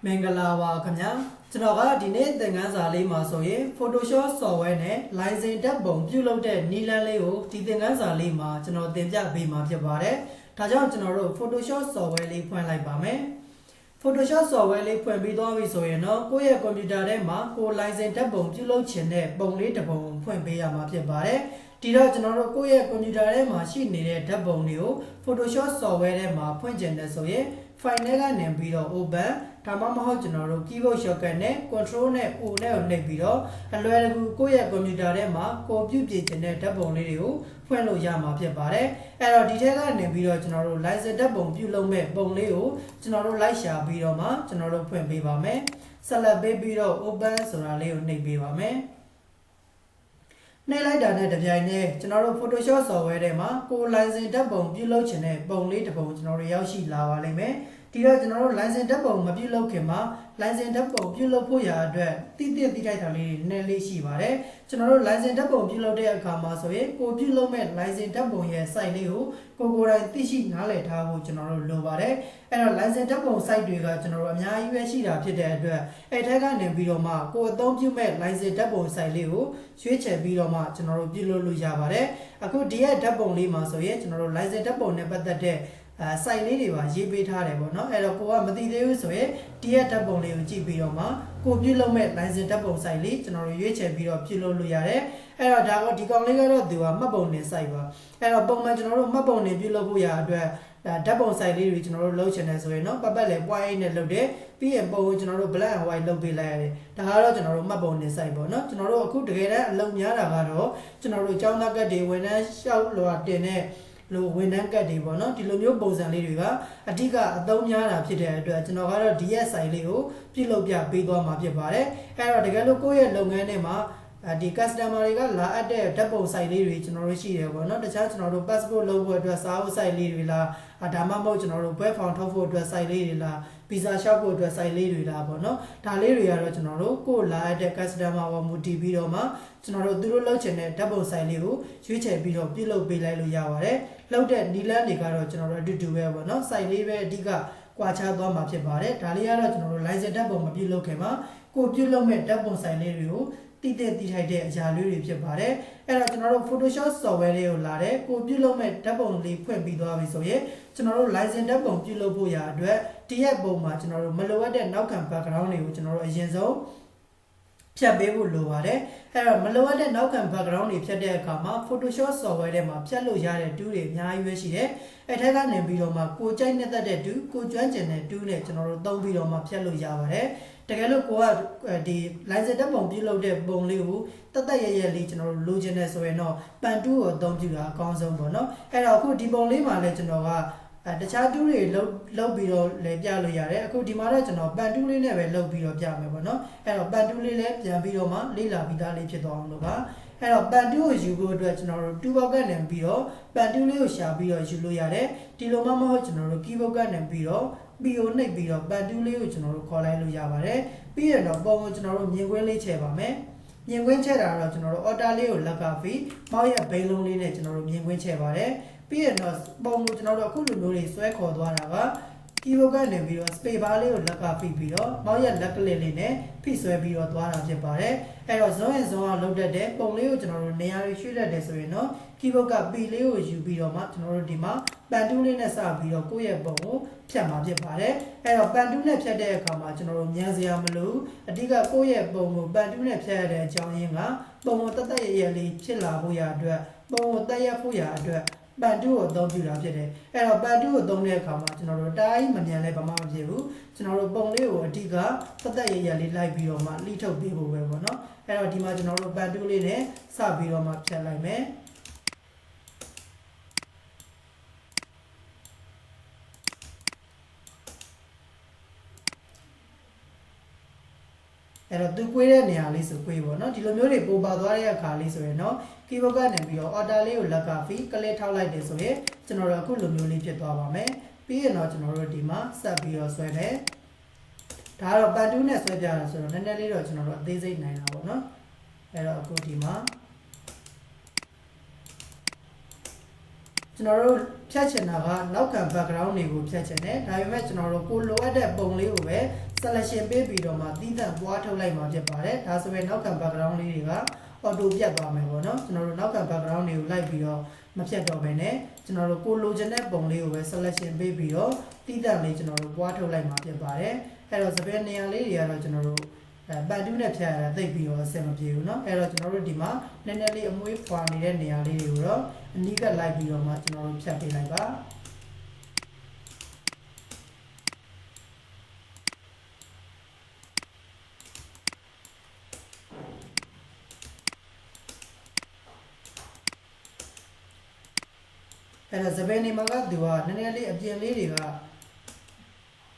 မင်္ဂလာပါခင်ဗျာကျွန်တော်ကဒီနေ့သင်ခန်းစာလေးမှာဆိုရင် Photoshop software နဲ့ line စဉ်ဓာတ်ပုံပြုလုပ်တဲ့နည်းလမ်းလေးကိုဒီသင်ခန်းစာလေးမှာကျွန်တော်သင်ပြပေးမှာဖြစ်ပါတယ်။ဒါကြောင့်ကျွန်တော်တို့ Photoshop software လေးဖွင့်လိုက်ပါမယ်။ Photoshop software လေးဖွင့်ပြီးသွားပြီဆိုရင်တော့ကိုယ့်ရဲ့ computer ထဲမှာကိုယ် line စဉ်ဓာတ်ပုံပြုလုပ်ချင်တဲ့ပုံလေးတစ်ပုံဖွင့်ပေးရမှာဖြစ်ပါတယ်။ဒီတော့ကျွန်တော်တို့ကိုယ့်ရဲ့ computer ထဲမှာရှိနေတဲ့ဓာတ်ပုံတွေကို Photoshop software ထဲမှာဖွင့်ချင်တယ်ဆိုရင် file ထဲကနေပြီးတော့ open ဒါမှမဟုတ်ကျွန်တော်တို့ keyboard shortcut နဲ့ control နဲ့ o နဲ့ကိုနှိပ်ပြီးတော့အလွယ်တကူကိုယ့်ရဲ့ computer ထဲမှာကိုယ်ပြုပြင်ချင်တဲ့ဓာတ်ပုံလေးတွေကိုဖွင့်လို့ရမှာဖြစ်ပါတယ်။အဲ့တော့ဒီထဲကနေပြီးတော့ကျွန်တော်တို့ line စဉ်ဓာတ်ပုံပြုလုပ်မဲ့ပုံလေးကိုကျွန်တော်တို့လိုက်ရှာပြီးတော့မှကျွန်တော်တို့ဖွင့်ပေးပါမယ်။ select ပေးပြီးတော့ open ဆိုတာလေးကိုနှိပ်ပေးပါမယ်။နှိပ်လိုက်တာနဲ့တပြိုင်တည်းကျွန်တော်တို့ Photoshop software ထဲမှာကိုယ် line စဉ်ဓာတ်ပုံပြုလုပ်ချင်တဲ့ပုံလေးတစ်ပုံကျွန်တော်တို့ရောက်ရှိလာပါလိမ့်မယ်။ဒီတော့ကျွန်တော်တို့ line စဉ်ဓာတ်ပုံမပြုလုပ်ခင်မှာ line စဉ်ဓာတ်ပုံပြုလုပ်ဖို့ရာအတွက်တိထိုက်တာလေးနည်းလေးရှိပါတယ်ကျွန်တော်တို့ line စဉ်ဓာတ်ပုံပြုလုပ်တဲ့အခါမှာဆိုရင်ကိုပြုလုပ်မဲ့ line စဉ်ဓာတ်ပုံရဲ့ site လေးကိုကိုယ်တိုင်သိရှိနားလည်ထားဖို့ကျွန်တော်တို့လိုပါတယ်အဲ့တော့ line စဉ်ဓာတ်ပုံ site တွေကကျွန်တော်တို့အများကြီးပဲရှိတာဖြစ်တဲ့အတွက်အဲ့ထက်ကနေပြီးတော့မှကိုအသုံးပြုမဲ့ line စဉ်ဓာတ်ပုံ site လေးကိုရွေးချယ်ပြီးတော့မှကျွန်တော်တို့ပြုလုပ်လို့ရပါတယ်အခုဒီရဲ့ဓာတ်ပုံလေးမှာဆိုရင်ကျွန်တော်တို့ line စဉ်ဓာတ်ပုံနဲ့ပတ်သက်တဲ့site လေးတွေပါရေးပေးထားတယ်ပေါ့နော်အဲ့တော့ကိုကမသိသေးဘူးဆိုရင်ဒီရဲ့ဓာတ်ပုံလေးကိုကြည့်ပြီးတော့မှကိုပြုလုပ်မဲ့ line စဉ်ဓာတ်ပုံ site လေးကျွန်တော်တို့ရွေးချယ်ပြီးတော့ပြုလုပ်လို့ရတယ်အဲ့တော့ဒါကဒီကောင်လေးကတော့သူကမှတ်ပုံတင် site ပါအဲ့တော့ပုံမှန်ကျွန်တော်တို့မှတ်ပုံတင်ပြုလုပ်ဖို့ရာအတွက်ဓာတ်ပုံ site လေးတွေကျွန်တော်တို့လုပ်ချင်တယ်ဆိုရင်เนาะပတ်ပတ်လေ point နဲ့လုပ်တယ်ပြီးရင်ပုံကိုကျွန်တော်တို့ black and white လုပ်ပေးလိုက်ရတယ်ဒါကတော့ကျွန်တော်တို့မှတ်ပုံတင် site ပေါ့เนาะကျွန်တော်တို့အခုတကယ်တမ်းအလုံးများတာကတော့ကျွန်တော်တို့ကျောင်းသားကတ်တွေဝန်ထမ်းလျှောက်လွှာတင်တဲ့လိုဝန်ထမ်းကတ်တွေပေါ့နော်ဒီလိုမျိုးပုံစံလေးတွေကအဓိကအသုံးများတာဖြစ်တဲ့အတွက်ကျွန်တော်ကတော့ DSI လေးကိုပြုလုပ်ပြပေးသွားမှာဖြစ်ပါတယ်အဲ့တော့တကယ်လို့ကိုယ့်ရဲ့လုပ်ငန်းထဲမှာဒီ customer တွေကလာအပ်တဲ့ဓာတ်ပုံ site လေးတွေကျွန်တော်တို့ရှိတယ်ပေါ့နော်တခြားကျွန်တော်တို့ passport လုပ်ဖို့အတွက်စာအုပ် site လေးတွေလားဒါမှမဟုတ်ကျွန်တော်တို့ web form ထုတ်ဖို့အတွက် site လေးတွေလား visa လျှောက်ဖို့အတွက် site လေးတွေလားပေါ့နော်ဒါလေးတွေကတော့ကျွန်တော်တို့ကိုယ်လာအပ်တဲ့ customer ပေါ်မူတည်ပြီးတော့မှကျွန်တော်တို့သူတို့လုပ်ချင်တဲ့ဓာတ်ပုံ site လေးကိုရွေးချယ်ပြီးတော့ပြုလုပ်ပေးလိုက်လို့ရပါတယ်လောက်တဲ့နီလန်းတွေကတော့ကျွန်တော်တို့အတူတူပဲပေါ့နော် site လေးပဲအဓိကကွာခြားသွားမှာဖြစ်ပါတယ်ဒါလေးကတော့ကျွန်တော်တို့ license ဓာတ်ပုံမပြုလုပ်ခင်မှာကိုပြုလုပ်မဲ့ဓာတ်ပုံ site လေးတွေကိုတိထိုက်တဲ့အရာလေးတွေဖြစ်ပါတယ်အဲ့တော့ကျွန်တော်တို့ Photoshop software လေးကိုလာတယ်ကိုပြုလုပ်မဲ့ဓာတ်ပုံလေးဖွင့်ပြီးသွားပြီဆိုရင်ကျွန်တော်တို့ license ဓာတ်ပုံပြုလုပ်ဖို့ရာအတွက်တရက်ပုံမှာကျွန်တော်တို့မလိုအပ်တဲ့နောက်ခံ background တွေကိုကျွန်တော်တို့အရင်ဆုံးဖြတ်ပေးဖို့လိုပါတယ်အဲ့တော့မလိုအပ်တဲ့နောက်ခံ background တွေဖြတ်တဲ့အခါမှာ Photoshop software ထဲမှာဖြတ်လို့ရတဲ့ tool တွေအများကြီးပဲရှိတယ်အဲ့ထက်ကနေပြီးတော့မှကိုကြိုက်နေတဲ့ tool ကိုကျွမ်းကျင်တဲ့ tool နဲ့ကျွန်တော်တို့သုံးပြီးတော့မှဖြတ်လို့ရပါတယ်တကယ်လို့ကိုကဒီ line စဉ်ဓာတ်ပုံပြုလုပ်တဲ့ပုံလေးကိုတရလေးကျွန်တော်တို့လိုချင်တယ်ဆိုရင်တော့ပန်တူးကိုအသုံးပြုတာအကောင်းဆုံးပေါ့နော်အဲ့တော့အခုဒီပုံလေးမှာလည်းကျွန်တော်ကတခြားတူးတွေလုပ်ပြီးတော့လည်းပြလို့ရတယ်အခုဒီမှာတော့ကျွန်တော်ပန်တူးလေးနဲ့ပဲလုပ်ပြီးတော့ပြမယ်ပေါ့နော်အဲ့တော့ပန်တူးလေးလည်းပြန်ပြီးတော့မှလေ့လာပြီးသားလေးဖြစ်သွားအောင်လို့ပါအဲ့တော့ပန်တူးကိုယူဖို့အတွက်ကျွန်တော်တို့2ဘောက်ကနေပြီးတော့ပန်တူးလေးကိုရှာပြီးတော့ယူလို့ရတယ်ဒီလိုမှမဟုတ်ကျွန်တော်တို့ keyboard ကနေပြီးတော့ပြီးကိုနှိပ်ပြီးတော့ပန်တူးလေးကိုကျွန်တော်တို့ခေါ်လိုက်လို့ရပါတယ်ပြီးရင်တော့ပုံကိုကျွန်တော်တို့မြင်ကွင်းလေးချဲ့ပါမယ်မြင်ကွင်းချဲ့တာတော့ကျွန်တော်တို့ order လေးကိုလက်ကပြီးမောက်ရဲ့ဘိန်းလုံးလေးနဲ့ကျွန်တော်တို့မြင်ကွင်းချဲ့ပါတယ်ပြီးရင်တော့ပုံကိုကျွန်တော်တို့အခုလိုမျိုးတွေဆွဲခေါ်သွားတာက keyboard ကနေပြီးတော့ space bar လေးကိုလက်ကဖိပြီးတော့မောက်ရဲ့လက်ကလစ်လေးနဲ့ဖိဆွဲပြီးတော့သွားတာဖြစ်ပါတယ်အဲ့တော့ zone and zone အောင်လုပ်တတ်တဲ့ပုံလေးကိုကျွန်တော်တို့နေရာတွေရွှေ့တတ်တယ်ဆိုရင်တော့ keyboard က P လေးကိုယူပြီးတော့မှကျွန်တော်တို့ဒီမှာပန်တူးလေးနဲ့စပြီးတော့ကိုယ့်ရဲ့ပုံကိုဖြတ်မှာဖြစ်ပါတယ်အဲ့တော့ပန်တူးနဲ့ဖြတ်တဲ့အခါမှာကျွန်တော်တို့မြန်စရာမလိုအဓိကကိုယ့်ရဲ့ပုံကိုပန်တူးနဲ့ဖြတ်ရတဲ့အကြောင်းရင်းကပုံကိုတရလေးဖြစ်လာဖို့ရအတွက်ပုံကိုတက်ရက်ဖို့ရအတွက်ပန်တူးကိုအသုံးပြုတာဖြစ်တယ်အဲ့တော့ပန်တူးကိုသုံးတဲ့အခါမှာကျွန်တော်တို့တိုင်းမမြန်လဲဘာမှမဖြစ်ဘူးကျွန်တော်တို့ပုံလေးကိုအဓိကတက်ရလေးလိုက်ပြီးတော့မှလှိထုတ်ပေးဖို့ပဲပေါ့နော်အဲ့တော့ဒီမှာကျွန်တော်တို့ပန်တူးလေးနဲ့စပြီးတော့မှဖြတ်လိုက်မယ်အဲ့တော့သူကွေးတဲ့နေရာလေးဆိုကွေးပေါ့နော်ဒီလိုမျိုးတွေပိုပါသွားတဲ့အခါလေးဆိုရင်တော့ keyboard ကနေပြီးတော့ order လေးကိုလက်ကဖီကလစ်ထောက်လိုက်တယ်ဆိုရင်ကျွန်တော်တို့အခုလိုမျိုးလေးဖြစ်သွားပါမယ်ပြီးရင်တော့ကျွန်တော်တို့ဒီမှာဆက်ပြီးတော့ဆွဲမယ်ဒါကတော့ပန်တူးနဲ့ဆွဲပြတာဆိုတော့နည်းနည်းလေးတော့ကျွန်တော်တို့အသေးစိတ်နိုင်တာပေါ့နော်အဲ့တော့အခုဒီမှာ ကျွန်တော်တို့ဖြတ်ချင်တာကနောက်ခံ background တွေကိုဖြတ်ချင်တယ်ဒါပေမဲ့ကျွန်တော်တို့ကိုလိုအပ်တဲ့ပုံလေးကိုပဲ selection ပေးပြီးတော့မှသီးသန့်ပွားထုတ်လိုက်မှာဖြစ်ပါတယ်ဒါဆိုရင်နောက်ခံ background လေးတွေက auto ပြတ်သွားမယ်ပေါ့နော်ကျွန်တော်တို့နောက်ခံ background တွေကိုလိုက်ပြီးတော့မဖြတ်တော့ဘဲနဲ့ကျွန်တော်တို့ကိုလိုချင်တဲ့ပုံလေးကိုပဲ selection ပေးပြီးတော့သီးသန့်လေးကျွန်တော်တို့ပွားထုတ်လိုက်မှာဖြစ်ပါတယ်အဲ့တော့စပယ်နေရာလေးတွေကတော့ကျွန်တော်တို့ပန်တူးနဲ့ဖြတ်ရတာသိပ်ပြီးတော့အဆင်မပြေဘူးเนาะအဲ့တော့ကျွန်တော်တို့ဒီမှာနည်းနည်းလေးအမွေးဖွာနေတဲ့နေရာလေးတွေကိုတော့အနီးကပ်လိုက်ပြီးတော့မှကျွန်တော်တို့ဖြတ်ပေးလိုက်ပါအဲ့တော့စပယ်နေမှာကသူကနည်းနည်းလေးအပြင်လေးတွေ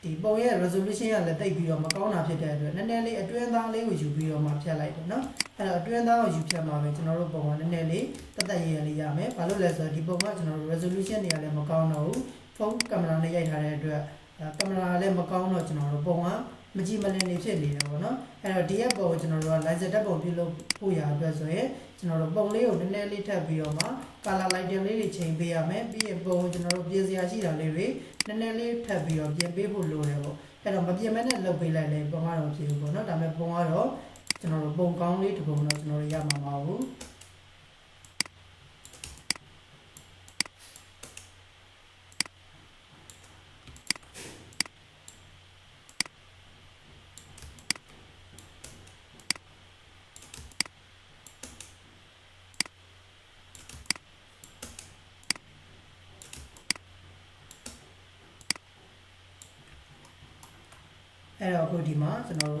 ကဒီပုံရဲ့ resolution ကလည်းတိတ်ပြီးတော့မကောင်းတာဖြစ်တဲ့အတွက်နည်းနည်းလေးအတွင်းသားလေးကိုယူပြီးတော့မှဖြတ်လိုက်တယ်เนาะအဲ့တော့အတွင်းသားကိုယူဖြတ်မှာပဲကျွန်တော်တို့ပုံကနည်းနည်းလေးတက်တက်ရရလေးရမယ်ဘာလို့လဲဆိုတော့ဒီပုံကကျွန်တော်တို့ resolution တွေကလည်းမကောင်းတော့ဘူးဖုန်းကင်မရာနဲ့ရိုက်ထားတဲ့အတွက်ကင်မရာလည်းမကောင်းတော့ကျွန်တော်တို့ပုံကမကြည့်မလင်နေဖြစ်နေတယ်ပေါ့နော်အဲ့တော့ဒီရဲ့ပုံကိုကျွန်တော်တို့က license ဓာတ်ပုံပြုလုပ်ဖို့ရအတွက်ဆိုရင်ကျွန်တော်တို့ပုံလေးကိုနည်းနည်းလေးထပ်ပြီးတော့မှ color lighting လေးတွေချိန်ပေးရမယ်ပြီးရင်ပုံကိုကျွန်တော်တို့ပြင်စရာရှိတာလေးတွေနည်းနည်းလေးထပ်ပြီးတော့ပြင်ပေးဖို့လိုတယ်ပေါ့အဲ့တော့မပြင်မဲနဲ့လုပ်ပေးလိုက်လေပုံကတော့ဖြစ်ဘူးပေါ့နော်ဒါပေမဲ့ပုံကတော့ကျွန်တော်တို့ပုံကောင်းလေးတစ်ပုံတော့ကျွန်တော်တို့ရမှာမဟုတ်ဘူးအဲ့တော့အခုဒီမှာကျွန်တော်တို့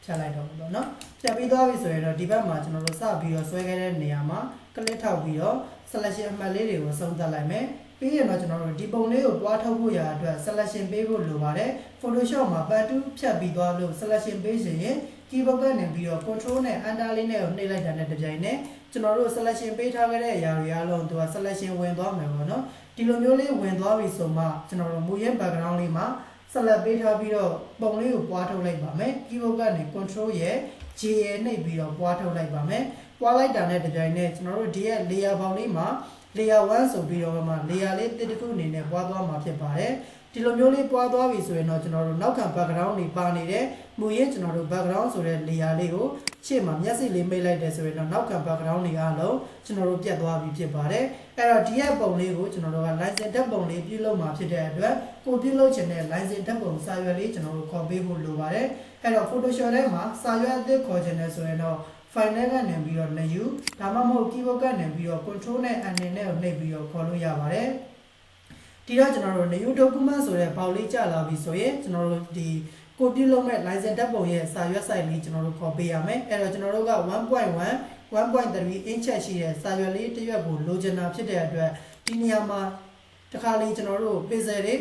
ဖြတ်လိုက်တော့ပေါ့နော်ဖြတ်ပြီးသွားပြီဆိုရင်တော့ဒီဘက်မှာကျွန်တော်တို့စပြီးတော့ဆွဲခဲ့တဲ့နေရာမှာကလစ်ထောက်ပြီးတော့ selection အမှတ်လေးတွေကိုဆုံးသက်လိုက်မယ်ပြီးရင်တော့ကျွန်တော်တို့ဒီပုံလေးကိုတွားထုတ်ဖို့ရအတွက် selection ပေးဖို့လိုပါတယ် Photoshop မှာ Part 2ဖြတ်ပြီးသွားလို့ selection ပေးရင် keyboard ကနေပြီးတော့ control နဲ့ enter လေးနဲ့ကိုနှိပ်လိုက်တာနဲ့တပြိုင်နက်ကျွန်တော်တို့ selection ပေးထားခဲ့တဲ့အရာတွေအားလုံးသူက selection ဝင်သွားမယ်ပေါ့နော်ဒီလိုမျိုးလေးဝင်သွားပြီဆိုမှကျွန်တော်တို့မူရဲ့ background လေးမှာဆက်လက်ပေးထားပြီးတော့ပုံလေးကိုပွားထုတ်လိုက်ပါမယ် keyboard ကနေ control ရဲ့ J ရဲ့နှိပ်ပြီးတော့ပွားထုတ်လိုက်ပါမယ်ပွားလိုက်တာနဲ့တပြိုင်နက်ကျွန်တော်တို့ဒီရဲ့ layer ပေါင်းလေးမှာ layer 1ဆိုပြီးတော့မှ layer လေးတစ်ခုအနေနဲ့ပွားသွားမှာဖြစ်ပါတယ်ဒီလိုမျိုးလေးပွားသွားပြီဆိုရင်တော့ကျွန်တော်တို့နောက်ခံ background တွေပါနေတဲ့မူရင်းကျွန်တော်တို့ background ဆိုတဲ့ layer လေးကိုရှေ့မှာမျက်စိလေးမိတ်လိုက်တယ်ဆိုရင်တော့နောက်ခံ background တွေအားလုံးကျွန်တော်တို့ပြတ်သွားပြီဖြစ်ပါတယ်အဲ့တော့ဒီရဲ့ပုံလေးကိုကျွန်တော်တို့က license ဓာတ်ပုံလေးပြုလုပ်မှာဖြစ်တဲ့အတွက်ကိုပြုလုပ်ချင်တဲ့ license ဓာတ်ပုံစာရွက်လေးကျွန်တော်တို့ခေါ်ပေးဖို့လိုပါတယ်အဲ့တော့ Photoshop ထဲမှာစာရွက်အသစ်ခေါ်ချင်တယ်ဆိုရင်တော့ file နဲ့ကနေပြီးတော့ new ဒါမှမဟုတ် keyboard ကနေပြီးတော့ control နဲ့ N နဲ့ကိုနှိပ်ပြီးတော့ခေါ်လို့ရပါတယ်ဒီတော့ကျွန်တော်တို့ new document ဆိုတဲ့ပေါက်လေးကြာလာပြီဆိုရင်ကျွန်တော်တို့ဒီကိုပြုလုပ်မဲ့ license ဓာတ်ပုံရဲ့စာရွက် site လေးကျွန်တော်တို့ခေါ်ပေးရမယ်အဲ့တော့ကျွန်တော်တို့က 1.1 1.3 inch ရှိတဲ့စာရွက်လေးတစ်ရွက်ကိုလိုချင်တာဖြစ်တဲ့အတွက်ဒီနေရာမှာတစ်ခါလေးကျွန်တော်တို့ pixel တွေ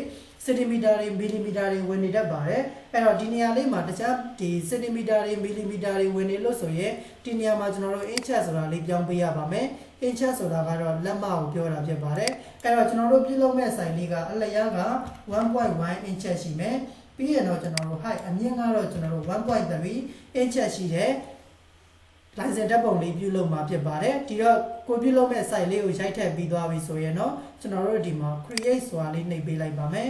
centimeter တွေ millimeter တွေဝင်နေတတ်ပါတယ်အဲ့တော့ဒီနေရာလေးမှာတခြားဒီ centimeter တွေ millimeter တွေဝင်နေလို့ဆိုရင်ဒီနေရာမှာကျွန်တော်တို့ inch ဆိုတာလေးပြောင်းပေးရပါမယ် inch ဆိုတာကတော့လက်မကိုပြောတာဖြစ်ပါတယ်အဲ့တော့ကျွန်တော်တို့ပြုလုပ်မဲ့ site လေးကအလျားက 1.1 inch ရှိမယ်ပြီးရင်တော့ကျွန်တော်တို့ height အမြင့်ကတော့ကျွန်တော်တို့ 1.3 inch ရှိတဲ့ license ဓာတ်ပုံလေးပြုလုပ်မှာဖြစ်ပါတယ်ဒီတော့ကိုပြုလုပ်မဲ့ site လေးကိုရိုက်ထည့်ပြီးသွားပြီဆိုရင်တော့ကျွန်တော်တို့ဒီမှာ create ဆိုတာလေးနှိပ်ပေးလိုက်ပါမယ်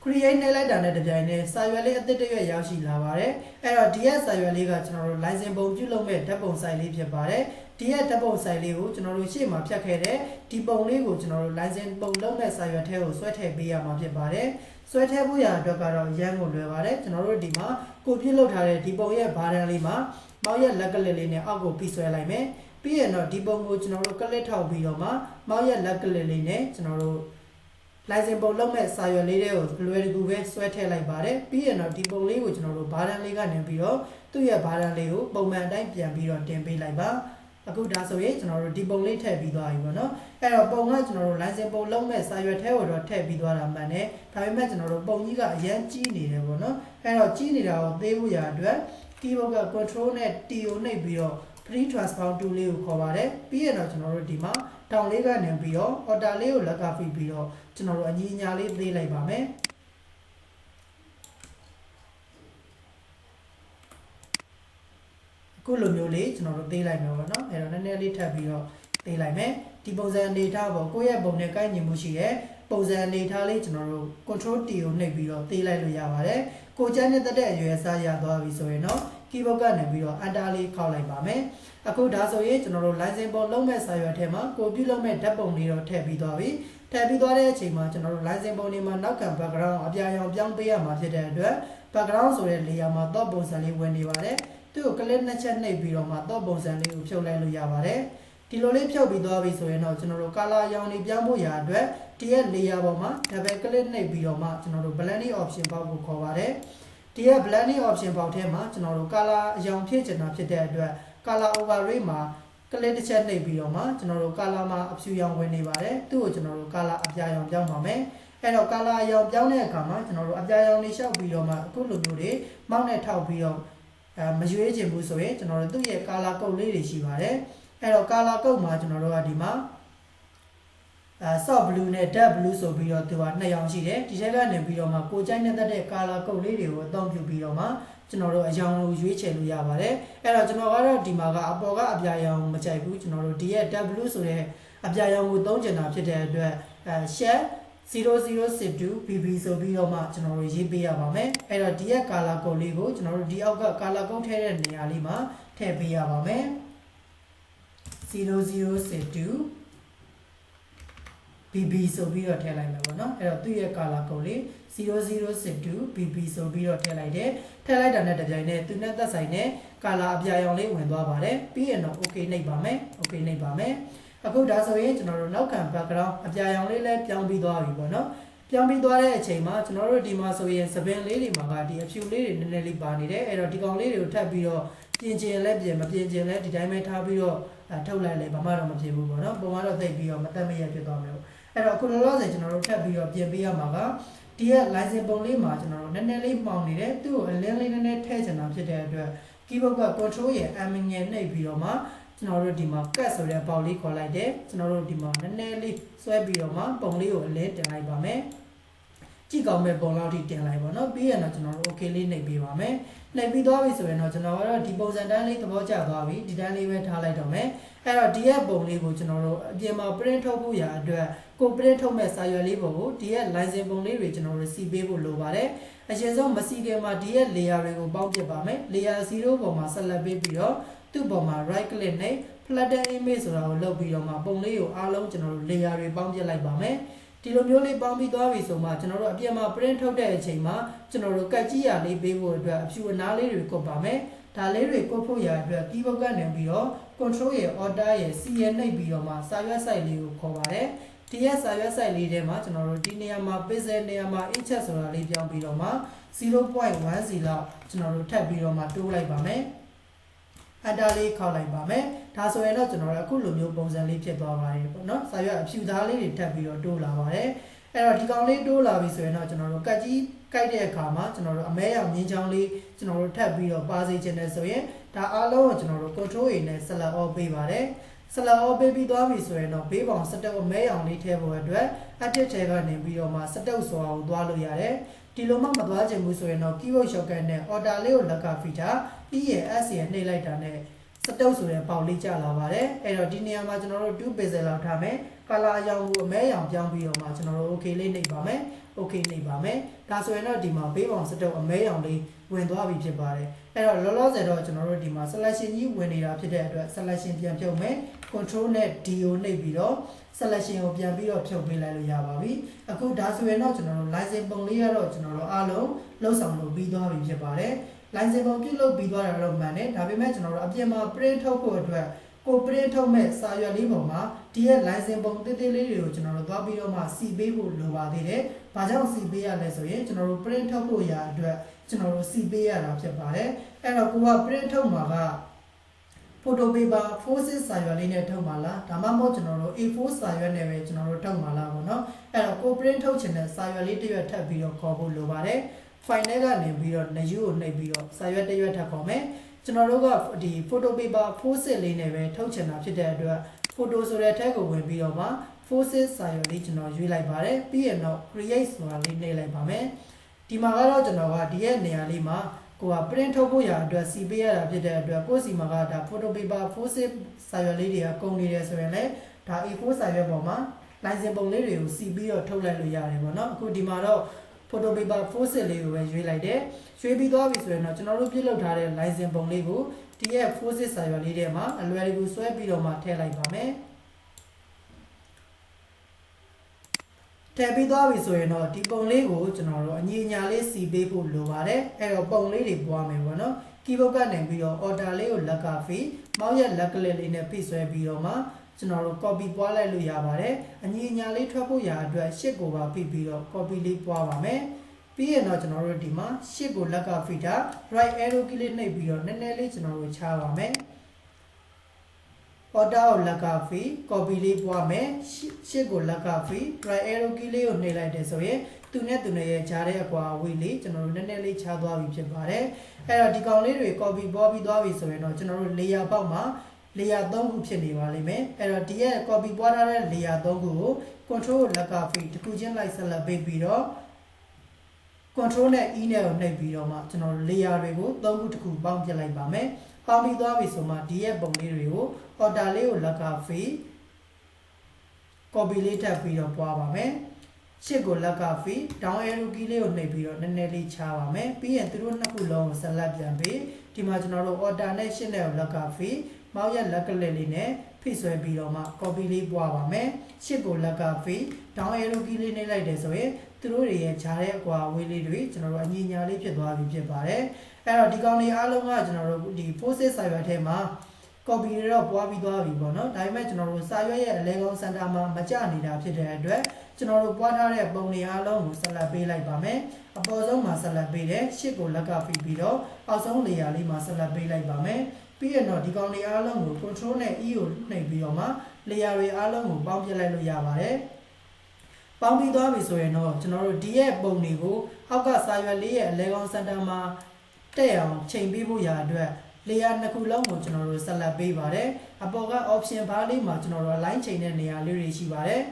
create နှိပ်လိုက်တာနဲ့တပြိုင်နက်စာရွက်လေးအသစ်တစ်ရွက်ရောက်ရှိလာပါတယ်အဲ့တော့ဒီရဲ့စာရွက်လေးကကျွန်တော်တို့ license ပုံပြုလုပ်မဲ့ဓာတ်ပုံ site လေးဖြစ်ပါတယ်ဒီရဲ့ဓာတ်ပုံ site လေးကိုကျွန်တော်တို့ရှေ့မှာဖြတ်ခဲ့တဲ့ဒီပုံလေးကိုကျွန်တော်တို့ license ပုံလုပ်မဲ့စာရွက်ထဲကိုဆွဲထည့်ပေးရမှာဖြစ်ပါတယ်ဆွဲထည့်ဖို့ရအတွက်ကတော့ရမ်းကိုလွယ်ပါတယ်ကျွန်တော်တို့ဒီမှာကိုပြုလုပ်ထားတဲ့ဒီပုံရဲ့ဘားတန်းလေးမှာမောက်ရဲ့လက်ကလစ်လေးနဲ့အောက်ကိုပြီးဆွဲလိုက်မယ်ပြီးရင်တော့ဒီပုံကိုကျွန်တော်တို့ကလစ်ထောက်ပြီးတော့မှမောက်ရဲ့လက်ကလစ်လေးနဲ့ကျွန်တော်တို့ license ပုံလုပ်မဲ့စာရွက်လေးတွေကိုလွယ်ကူပဲဆွဲထည့်လိုက်ပါတယ်ပြီးရင်တော့ဒီပုံလေးကိုကျွန်တော်တို့ဘားတန်းလေးကနေပြီးတော့သူ့ရဲ့ဘားတန်းလေးကိုပုံမှန်အတိုင်းပြန်ပြီးတော့တင်ပေးလိုက်ပါအခုဒါဆိုရင်ကျွန်တော်တို့ဒီပုံလေးထည့်ပြီးသွားပြီပေါ့နော်အဲ့တော့ပုံကကျွန်တော်တို့ license ပုံလုံးမဲ့စာရွက်ထဲကိုတော့ထည့်ပြီးသွားတာမှန်တယ်ဒါပေမဲ့ကျွန်တော်တို့ပုံကြီးကအရင်ကြီးနေတယ်ပေါ့နော်အဲ့တော့ကြီးနေတာကိုသိဖို့ရအတွက် keyboard က control နဲ့ T ကိုနှိပ်ပြီးတော့ free transform tool လေးကိုခေါ်ပါတယ်ပြီးရင်တော့ကျွန်တော်တို့ဒီမှာတောင်လေးကနေပြီးတော့ order လေးကိုလက်ကဖိပြီးတော့ကျွန်တော်တို့အညီအညာလေးသေးလိုက်ပါမယ်အခုလိုမျိုးလေးကျွန်တော်တို့သေးလိုက်မယ်ပေါ့နော်အဲ့တော့နည်းနည်းလေးထပ်ပြီးတော့သေးလိုက်မယ် ဒီပုံစံအနေထားပေါ့ကိုယ့်ရဲ့ပုံနဲ့ကိုက်ညီမှုရှိတဲ့ပုံစံအနေထားလေးကျွန်တော်တို့ control T ကိုနှိပ်ပြီးတော့သေးလိုက်လို့ရပါတယ်ကိုချမ်းနဲ့တက်တဲ့အရွယ်အစားရသွားပြီဆိုရင်တော့ keyboard ကနေပြီးတော့ enter လေးခောက်လိုက်ပါမယ်အခုဒါဆိုရင်ကျွန်တော်တို့ license ပုံလုံးမဲ့စာရွက်ထဲမှာကိုပြုလုပ်မဲ့ဓာတ်ပုံလေးတော့ထည့်ပြီးသွားပြီထည့်ပြီးသွားတဲ့အချိန်မှာကျွန်တော်တို့ license ပုံတွေမှာနောက်ခံ background အပြာရောင်ပြောင်းပေးရမှာဖြစ်တဲ့အတွက် background ဆိုတဲ့ layer မှာတော့ပုံစံလေးဝင်နေပါတယ်သူ့ကို click နှစ်ချက်နှိပ်ပြီးတော့မှတော့ပုံစံလေးကိုဖြုတ်လိုက်လို့ရပါတယ်ဒီလိုလေးဖြုတ်ပြီးသွားပြီဆိုရင်တော့ကျွန်တော်တို့ color ရောင်တွေပြောင်းဖို့ရာအတွက်ဒီရဲ့ layer ပေါ်မှာ double click နှိပ်ပြီးတော့မှကျွန်တော်တို့ blending option ပေါက်ကိုခေါ်ပါတယ်ဒီရဲ့ blending option ပေါက်ထဲမှာကျွန်တော်တို့ color အရောင်ဖြည့်ချင်တာဖြစ်တဲ့အတွက် color overlay မှာ click တစ်ချက်နှိပ်ပြီးတော့မှကျွန်တော်တို့ color မှာအဖြူရောင်ဝင်နေပါတယ်သူ့ကိုကျွန်တော်တို့ color အပြာရောင်ပြောင်းပါမယ်အဲ့တော့ color အရောင်ပြောင်းတဲ့အခါမှာကျွန်တော်တို့အပြာရောင်လေးလျှောက်ပြီးတော့မှအခုလိုမျိုးတွေမောက်နဲ့ထောက်ပြီးတော့မရွေးချင်ဘူးဆိုရင်ကျွန်တော်တို့သူ့ရဲ့ color code လေးတွေရှိပါတယ်အဲ့တော့ color code မှာကျွန်တော်တို့ကဒီမှာsoft blue နဲ့ dark blue ဆိုပြီးတော့သူကနှစ်ရောင်ရှိတယ်ဒီထက်ကနေပြီးတော့မှကိုကြိုက်နေတဲ့ color code လေးတွေကိုအသုံးပြုပြီးတော့မှကျွန်တော်တို့အရောင်ကိုရွေးချယ်လို့ရပါတယ်အဲ့တော့ကျွန်တော်ကတော့ဒီမှာကအပေါ်ကအပြာရောင်မကြိုက်ဘူးကျွန်တော်တို့ဒီရဲ့ dark blue ဆိုတဲ့အပြာရောင်ကိုသုံးချင်တာဖြစ်တဲ့အတွက်share 0062 BB ဆိုပြီးတော့မှကျွန်တော်တို့ရေးပေးရပါမယ်အဲ့တော့ဒီရဲ့ color code လေးကိုကျွန်တော်တို့ဒီအောက်က color code ထည့်တဲ့နေရာလေးမှာထည့်ပေးရပါမယ်0062 BB ဆိုပြီးတော့ထည့်လိုက်မယ်ပေါ့နော်အဲ့တော့သူ့ရဲ့ color code လေး0062 BB ဆိုပြီးတော့ထည့်လိုက်တယ်ထည့်လိုက်တာနဲ့တပြိုင်နက်သူနဲ့သက်ဆိုင်တဲ့ color အပြာရောင်လေးဝင်သွားပါတယ်ပြီးရင်တော့ okay နှိပ်ပါမယ် okay နှိပ်ပါမယ်အခုဒါဆိုရင်ကျွန်တော်တို့နောက်ခံ background အပြာရောင်လေးလည်းပြောင်းပြီးသွားပြီပေါ့နော်ပြောင်းပြီးသွားတဲ့အချိန်မှာကျွန်တော်တို့ဒီမှာဆိုရင်စပင်လေးတွေမှာကဒီအဖြူလေးတွေနည်းနည်းလေးပါနေတယ်အဲ့တော့ဒီကောင်လေးတွေကိုထပ်ပြီးတော့ပြင်ကျင်လဲပြင်မပြင်ကျင်လဲဒီတိုင်းပဲထားပြီးတော့ထုတ်လိုက်လဲဘာမှတော့မဖြစ်ဘူးပေါ့နော်ပုံမှန်တော့သိပြီးတော့မတက်မရဖြစ်သွားမယ်အဲ့တော့အခုလောလောဆယ်ကျွန်တော်တို့ထပ်ပြီးတော့ပြင်ပေးရမှာကဒီရဲ့ license ပုံလေးမှာကျွန်တော်တို့နည်းနည်းလေးမှောင်နေတယ်သူ့ကိုအလင်းလေးနည်းနည်းထည့်ချင်တာဖြစ်တဲ့အတွက် keyboard က control ရဲ့ M ငယ်နှိပ်ပြီးတော့မှကျွန်တော်တို့ဒီမှာ cut ဆိုတဲ့ပေါက်လေးခေါ်လိုက်တယ်ကျွန်တော်တို့ဒီမှာနည်းနည်းလေးဆွဲပြီးတော့မှပုံလေးကိုအလင်းတင်လိုက်ပါမယ်ကြည့်ကောင်းမဲ့ပုံလောက်ထိတင်လိုက်ပါတော့ပြီးရင်တော့ကျွန်တော်တို့ okay လေးနှိပ်ပေးပါမယ်နှိပ်ပြီးသွားပြီဆိုရင်တော့ကျွန်တော်ကတော့ဒီပုံစံတန်းလေးသဘောကျသွားပြီဒီတန်းလေးပဲထားလိုက်တော့မယ်အဲ့တော့ဒီရဲ့ပုံလေးကိုကျွန်တော်တို့အပြင်မှာ print ထုတ်ဖို့ရာအတွက်ကို print ထုတ်မဲ့စာရွက်လေးပုံကိုဒီရဲ့ license ပုံလေးတွေကျွန်တော်တို့စီပေးဖို့လိုပါတယ်အရင်ဆုံးမစီခင်မှာဒီရဲ့ layer တွေကိုပေါင်းပြပါမယ် layer 0ပုံမှာဆက်လက်ပေးပြီးတော့သူ့ပုံမှာ right click နဲ့ flatten image ဆိုတာကိုလုပ်ပြီးတော့မှပုံလေးကိုအားလုံးကျွန်တော်တို့ layer တွေပေါင်းပြလိုက်ပါမယ်ဒီလိုမျိုးလေးပေါင်းပြီးသွားပြီဆိုမှကျွန်တော်တို့အပြင်မှာ print ထုတ်တဲ့အချိန်မှာကျွန်တော်တို့ကတ်ကြီးရာလေးပေးဖို့အတွက်အဖြူအနားလေးတွေကုတ်ပါမယ်ဒါလေးတွေကုတ်ဖို့ရာအတွက် keyboard ကနေပြီးတော့ control ရဲ့ order ရဲ့ C ရဲ့နှိပ်ပြီးတော့မှစာရွက် site လေးကိုခေါ်ပါတယ်ဒီရဲ့စာရွက် site လေးထဲမှာကျွန်တော်တို့ဒီနေရာမှာ pixel နေရာမှာ inch ဆိုတာလေးပြောင်းပြီးတော့မှ 0.10 လောက်ကျွန်တော်တို့ထပ်ပြီးတော့မှတိုးလိုက်ပါမယ်enter လေးခောက်လိုက်ပါမယ်ဒါဆိုရင်တော့ကျွန်တော်တို့အခုလိုမျိုးပုံစံလေးဖြစ်သွားပါတယ်ပေါ့နော်စာရွက်အဖြူသားလေးတွေထပ်ပြီးတော့တိုးလာပါတယ်အဲ့တော့ဒီကောင်လေးတိုးလာပြီဆိုရင်တော့ကျွန်တော်တို့ကတ်ကြီးကိုက်တဲ့အခါမှာကျွန်တော်တို့အမဲရောင်မြင်းချောင်းလေးကျွန်တော်တို့ထပ်ပြီးတော့ပါစေချင်တယ်ဆိုရင်ဒါအားလုံးကိုကျွန်တော်တို့ control ရနဲ့ select all ပေးပါတယ် select all ပေးပြီးသွားပြီဆိုရင်တော့ဘေးပေါင်စတုပ်အမဲရောင်လေးထည့်ဖို့အတွက် edit ထဲကနေပြီးတော့မှစတုပ်ဆိုတာကိုသွားလို့ရတယ်ဒီလိုမှမသွားချင်ဘူးဆိုရင်တော့ keyboard shortcut နဲ့ order လေးကိုလက်က feature E ရဲ့ S ရဲ့နှိပ်လိုက်တာနဲ့စတုပ်ဆိုတဲ့ပေါက်လေးကျလာပါတယ်အဲ့တော့ဒီနေရာမှာကျွန်တော်တို့2 pixel လောက်ထားမယ် color အရောင်ကိုအမဲရောင်ပြောင်းပြီးတော့မှကျွန်တော်တို့ okay လေးနှိပ်ပါမယ် okay နှိပ်ပါမယ်ဒါဆိုရင်တော့ဒီမှာဘေးပေါင်စတုပ်အမဲရောင်လေးဝင်သွားပြီဖြစ်ပါတယ်အဲ့တော့လောလောဆယ်တော့ကျွန်တော်တို့ဒီမှာ selection ကြီးဝင်နေတာဖြစ်တဲ့အတွက် selection ပြန်ဖြုတ်မယ် control နဲ့ D ကိုနှိပ်ပြီးတော့ selection ကိုပြန်ပြီးတော့ဖြုတ်ပေးလိုက်လို့ရပါပြီအခုဒါဆိုရင်တော့ကျွန်တော်တို့ license ပုံလေးကတော့ကျွန်တော်တို့အားလုံးလှုပ်ဆောင်လို့ပြီးသွားပြီဖြစ်ပါတယ်license ပုံပြုလုပ်ပြီးသွားတာတော့မှန်တယ်ဒါပေမဲ့ကျွန်တော်တို့အပြင်မှာ print ထုတ်ဖို့အတွက်ကို print ထုတ်မဲ့စာရွက်လေးပုံမှာဒီရဲ့ license ပုံတိတိလေးတွေကိုကျွန်တော်တို့သွားပြီးတော့မှစီပေးဖို့လိုပါသေးတယ်။ဘာကြောင့်စီပေးရလဲဆိုရင်ကျွန်တော်တို့ print ထုတ်ဖို့ရာအတွက်ကျွန်တော်တို့စီပေးရတာဖြစ်ပါတယ်။အဲ့တော့ကိုက print ထုတ်မှာက photo paper 4/6 စာရွက်လေးနဲ့ထုတ်မှာလားဒါမှမဟုတ်ကျွန်တော်တို့ A4 စာရွက်နဲ့ပဲကျွန်တော်တို့ထုတ်မှာလားပေါ့နော်။အဲ့တော့ကို print ထုတ်ချင်တဲ့စာရွက်လေးတစ်ရွက်ထပ်ပြီးတော့ခေါ်ဖို့လိုပါတယ်။ file ထဲကနေပြီးတော့ new ကိုနှိပ်ပြီးတော့စာရွက်တစ်ရွက်ထပ်ခေါ်မယ်ကျွန်တော်တို့ကဒီ photo paper 4/6 လေးနဲ့ပဲထုတ်ချင်တာဖြစ်တဲ့အတွက် photo ဆိုတဲ့ tag ကိုဝင်ပြီးတော့မှ 4/6 စာရွက်လေးကျွန်တော်ရွေးလိုက်ပါတယ်ပြီးရင်တော့ create ဆိုတာလေးနှိပ်လိုက်ပါမယ်ဒီမှာကတော့ကျွန်တော်ကဒီရဲ့နေရာလေးမှာကိုက print ထုတ်ဖို့ရာအတွက်စီပေးရတာဖြစ်တဲ့အတွက်ကိုစီမှာကဒါ photo paper 4/6 စာရွက်လေးတွေကကုန်နေတယ်ဆိုရင်လည်း ဒါ A4 စာရွက်ပေါ်မှာ license ပုံလေးတွေကိုစီပြီးတော့ထုတ်လိုက်လို့ရတယ်ပေါ့နော်အခုဒီမှာတော့ photo paper 4 လေးကိုပဲရွေးလိုက်တယ်ရွေးပြီးသွားပြီဆိုရင်တော့ကျွန်တော်တို့ပြုလုပ်ထားတဲ့ license ပုံလေးကိုဒီရဲ့4စာရွက်လေးထဲမှာအလွယ်တကူဆွဲပြီးတော့မှထည့်လိုက်ပါမယ်ထည့်ပြီးသွားပြီဆိုရင်တော့ဒီပုံလေးကိုကျွန်တော်တို့အညီညာလေးစီပေးဖို့လိုပါတယ်အဲ့တော့ပုံလေးတွေပွားမယ်ပေါ့နော် keyboard ကနေပြီးတော့ order လေးကိုလက်ကဖိမောက်ရဲ့လက်ကလေးလေးနဲ့ဖိဆွဲပြီးတော့မှကျွန်တော်တို့ copy ပွားလိုက်လို့ရပါတယ်အညီညာလေးထွက်ဖို့ရာအတွက်ရှစ်ကိုပါဖိပြီးတော့ copy လေးပွားပါမယ်ပြီးရင်တော့ကျွန်တော်တို့ဒီမှာရှစ်ကိုလက်ကဖိတာ right arrow key လေးနှိပ်ပြီးတော့နည်းနည်းလေးကျွန်တော်တို့ချပါမယ် order ကိုလက်ကဖိ copy လေးပွားမယ်ရှစ်ကိုလက်ကဖိ right arrow key လေးကိုနှိပ်လိုက်တယ်ဆိုရင်သူနဲ့ရဲ့ဂျားတဲ့အကွာအဝေးလေးကျွန်တော်တို့နည်းနည်းလေးချသွားပြီဖြစ်ပါတယ်အဲ့တော့ဒီကောင်လေးတွေ copy ပေါ်ပြီးသွားပြီဆိုရင်တော့ကျွန်တော်တို့ layer ပေါက်မှာ layer 3ခုဖြစ်နေပါလိမ့်မယ်အဲ့တော့ဒီရဲ့ copy ပွားထားတဲ့ layer 3ခုကို control လက်ကဖိတစ်ခုချင်းလိုက်ဆက်လက်ပေးပြီးတော့ control နဲ့ e နဲ့ကိုနှိပ်ပြီးတော့မှကျွန်တော်တို့ layer တွေကို3ခုတစ်ခုပေါင်းပြလိုက်ပါမယ်ပေါင်းပြီးသွားပြီဆိုမှဒီရဲ့ပုံလေးတွေကို order လေးကိုလက်ကဖိ copy လေးထပ်ပြီးတော့ပွားပါမယ်ရှစ်ကိုလက်ကဖိ down arrow key လေးကိုနှိပ်ပြီးတော့နည်းနည်းလေးချပါမယ်ပြီးရင်သူတို့နှစ်ခုလုံးကိုဆက်လက်ပြန်ပြီးဒီမှာကျွန်တော်တို့ order နဲ့ရှစ်နဲ့ကိုလက်ကဖိမောက်ရဲ့လက်ကလေးလေးနဲ့ဖိဆွဲပြီးတော့မှ copy လေးပွားပါမယ်ရှစ်ကိုလက်ကဖိ down arrow key လေးနှိပ်လိုက်တယ်ဆိုရင်သူတို့တွေရဲ့ဂျားတဲ့အကွာအဝေးလေးတွေကျွန်တော်တို့အညီညာလေးဖြစ်သွားပြီဖြစ်ပါတယ်အဲ့တော့ဒီကောင်လေးအားလုံးကကျွန်တော်တို့ဒီ post-it စာရွက်ထဲမှာ copy တွေတော့ပွားပြီးသွားပြီပေါ့နော်ဒါပေမဲ့ကျွန်တော်တို့စာရွက်ရဲ့အလဲကောင်းစင်တာမှာမကျနေတာဖြစ်တဲ့အတွက်ကျွန်တော်တို့ပွားထားတဲ့ပုံတွေအားလုံးကိုဆက်လက်ပေးလိုက်ပါမယ်အပေါ်ဆုံးမှာဆက်လက်ပေးတယ်ရှစ်ကိုလက်ကဖိပြီးတော့အောက်ဆုံး layer လေးမှာဆက်လက်ပေးလိုက်ပါမယ်ပြီးရင်တော့ဒီကောင်တွေအားလုံးကို control နဲ့ e ကိုနှိပ်ပြီးတော့မှ layer တွေအားလုံးကိုပေါင်းပြလိုက်လို့ရပါတယ်ပေါင်းပြီးသွားပြီဆိုရင်တော့ကျွန်တော်တို့ဒီရဲ့ပုံတွေကိုအောက်ကစာရွက်လေးရဲ့အလဲကောင်းစင်တာမှာတက်အောင်ချိန်ပေးဖို့ရာအတွက် layer နှစ်ခုလုံးကိုကျွန်တော်တို့ဆက်လက်ပေးပါတယ်အပေါ်က option bar လေးမှာကျွန်တော်တို့ align ချိန်တဲ့နေရာလေးတွေရှိပါတယ်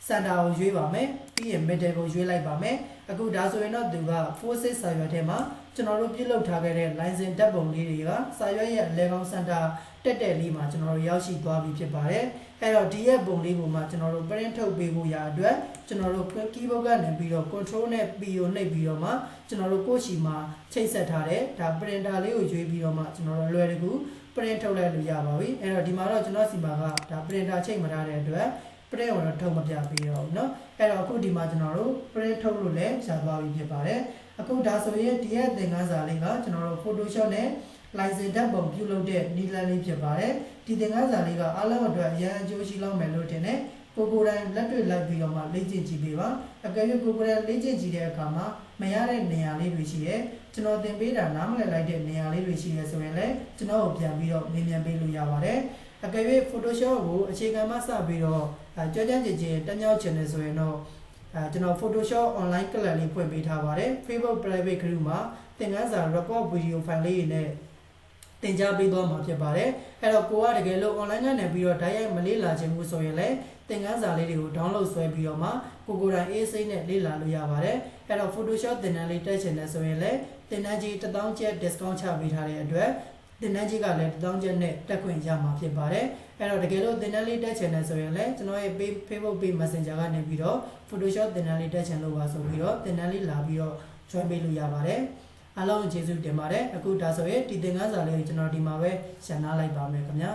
center ကိုရွေးပါမယ်ပြီးရင် middle ကိုရွေးလိုက်ပါမယ်အခုဒါဆိုရင်တော့သူက 4-6 စာရွက်ထဲမှာကျွန်တော်တို့ပြုလုပ်ထားခဲ့တဲ့ license ဓာတ်ပုံလေးတွေကစာရွက်ရဲ့အလဲကောင်း center တက်တဲ့လေးမှာကျွန်တော်တို့ရောက်ရှိသွားပြီဖြစ်ပါတယ်အဲ့တော့ဒီရဲ့ပုံလေးကိုမှကျွန်တော်တို့ print ထုတ်ပေးဖို့ရာအတွက်ကျွန်တော်တို့ keyboard ကနေပြီးတော့ control နဲ့ p ကိုနှိပ်ပြီးတော့မှကျွန်တော်တို့ကိုယ့်ရှီမှာချိတ်ဆက်ထားတဲ့ဒါ printer လေးကိုရွေးပြီးတော့မှကျွန်တော်တို့လွယ်တကူ print ထုတ်လိုက်လို့ရပါပြီအဲ့တော့ဒီမှာတော့ကျွန်တော်စီမှာကဒါ printer ချိတ်မထားတဲ့အတွက် print ကိုတော့ထုတ်မပြပေးတော့ဘူးเนาะအဲ့တော့အခုဒီမှာကျွန်တော်တို့ print ထုတ်လို့လည်းရသွားပြီဖြစ်ပါတယ်အခုဒါဆိုရင်ဒီရဲ့သင်ခန်းစာလေးကကျွန်တော်တို့ Photoshop နဲ့ license ဓာတ်ပုံပြုလုပ်တဲ့နည်းလမ်းလေးဖြစ်ပါတယ်ဒီသင်ခန်းစာလေးကအားလုံးအတွက်အရန်အကျိုးရှိလောက်မယ်လို့ထင်တယ်ကိုယ်တိုင်လက်တွေ့လိုက်ပြီးတော့မှလေ့ကျင့်ကြည့်ပေးပါအကယ်၍ကိုယ်တိုင်လေ့ကျင့်ကြည့်တဲ့အခါမှာမရတဲ့နေရာလေးတွေရှိရဲကျွန်တော်သင်ပေးတာနားမလည်လိုက်တဲ့နေရာလေးတွေရှိရဲဆိုရင်လည်းကျွန်တော်ကိုပြန်ပြီးတော့မေးမြန်းပေးလို့ရပါတယ်အကယ်၍ Photoshop ကိုအခြေခံမှစပြီးတော့ကြောကြမ်းကြင်တက်မြောက်ချင်တယ်ဆိုရင်တော့ကျွန်တော် Photoshop online class လေးဖွင့်ပေးထားပါတယ် Facebook private group မှာသင်ခန်းစာ record video file လေးနဲ့သင်ကြားပေးသွားမှာဖြစ်ပါတယ်အဲ့တော့ကိုကတကယ်လို့ online ကနေပြီးတော့တိုက်ရိုက်မလေ့လာခြင်းဘူးဆိုရင်လည်းသင်ခန်းစာလေးတွေကို download ဆွဲပြီးတော့မှကိုယ်တိုင် AC နဲ့လေ့လာလို့ရပါတယ်အဲ့တော့ Photoshop သင်တန်းလေးတက်ချင်တယ်ဆိုရင်လည်းသင်တန်းကြီး1000ကျပ် discount ချပေးထားတဲ့အတွက်သင်တန်းကြီးကလည်း1000ကျပ်နဲ့တက်ခွင့်ရမှာဖြစ်ပါတယ်အဲ့တော့တကယ်လို့သင်တန်းလေးတက်ချင်တယ်ဆိုရင်လည်းကျွန်တော်ရဲ့ Facebook page Messenger ကနေပြီးတော့ Photoshop သင်တန်းလေးတက်ချင်လို့ပါဆိုပြီးတော့သင်တန်းလေးလာပြီးတော့ join ပေးလို့ရပါတယ်အားလုံးကျေးဇူးတင်ပါတယ်အခုဒါဆိုရင်ဒီသင်ခန်းစာလေးကိုကျွန်တော်ဒီမှာပဲရှင်းထားလိုက်ပါမယ်ခင်ဗျာ